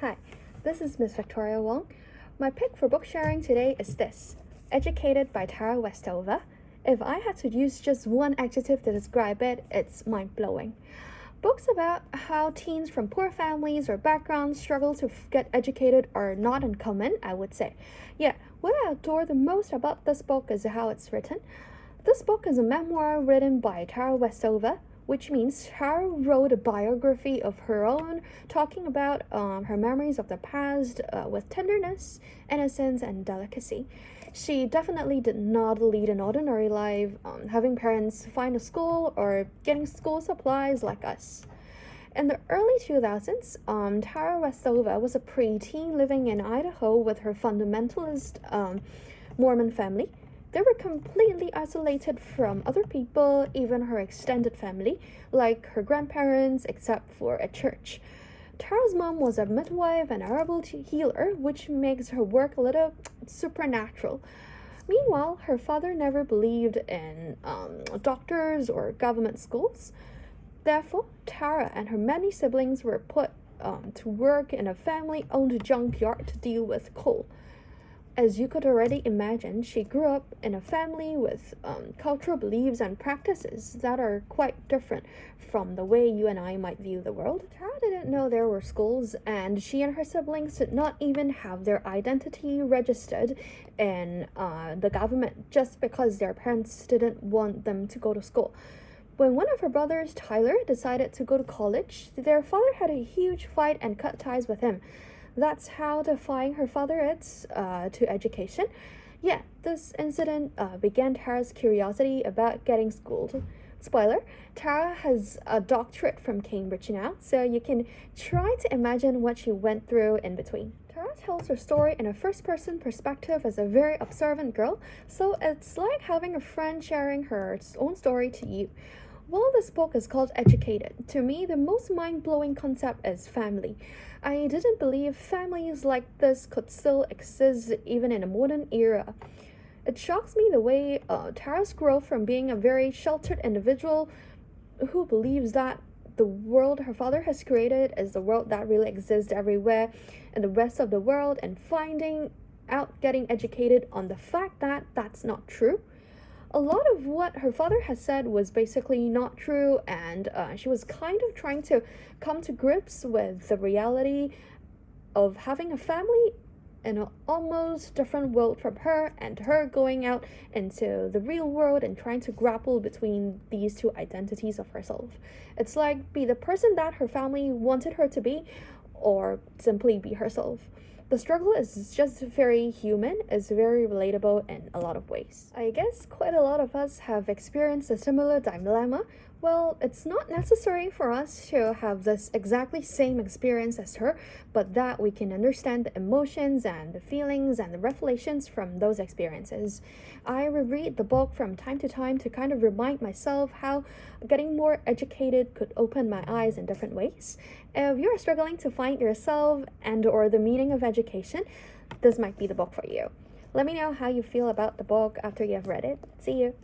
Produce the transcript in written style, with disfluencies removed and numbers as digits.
Hi, this is Ms.Victoria Wong. My pick for book sharing today is this, Educated by Tara Westover. If I had to use just one adjective to describe it, it's mind-blowing. Books about how teens from poor families or backgrounds struggle to get educated are not uncommon, I would say. Yet, what I adore the most about this book is how it's written. This book is a memoir written by Tara Westover, which means Tara wrote a biography of her own, talking about her memories of the past with tenderness, innocence, and delicacy. She definitely did not lead an ordinary life, having parents find a school or getting school supplies like us. In the early 2000s, Tara Westover was a preteen living in Idaho with her fundamentalist Mormon family. They were completely isolated from other people, even her extended family, like her grandparents, except for at church. Tara's mom was a midwife and a herbal healer, which makes her work a little supernatural. Meanwhile, her father never believed in doctors or government schools. Therefore, Tara and her many siblings were put to work in a family-owned junkyard to deal with coal. As you could already imagine, she grew up in a family with cultural beliefs and practices that are quite different from the way you and I might view the world. Tara didn't know there were schools, and she and her siblings did not even have their identity registered in the government just because their parents didn't want them to go to school. When one of her brothers, Tyler, decided to go to college, their father had a huge fight and cut ties with him. That's how defying her father is to education. Yeah, this incident began Tara's curiosity about getting schooled. Spoiler, Tara has a doctorate from Cambridge now, so you can try to imagine what she went through in between. Tara tells her story in a first-person perspective as a very observant girl, so it's like having a friend sharing her own story to you. While this book is called Educated, to me the most mind-blowing concept is family. I didn't believe families like this could still exist even in a modern era. It shocks me the way Tara's growth from being a very sheltered individual who believes that the world her father has created is the world that really exists everywhere in the rest of the world, and finding out getting educated on the fact that that's not true. A lot of what her father has said was basically not true, and she was kind of trying to come to grips with the reality of having a family in an almost different world from her, and her going out into the real world and trying to grapple between these two identities of herself. It's like be the person that her family wanted her to be, or simply be herself. The struggle is just very human, it's very relatable in a lot of ways. I guess quite a lot of us have experienced a similar dilemma. Well, it's not necessary for us to have this exactly same experience as her, but that we can understand the emotions and the feelings and the revelations from those experiences. I reread the book from time to time to kind of remind myself how getting more educated could open my eyes in different ways. If you're struggling to find yourself and or the meaning of education, this might be the book for you. Let me know how you feel about the book after you have read it. See you!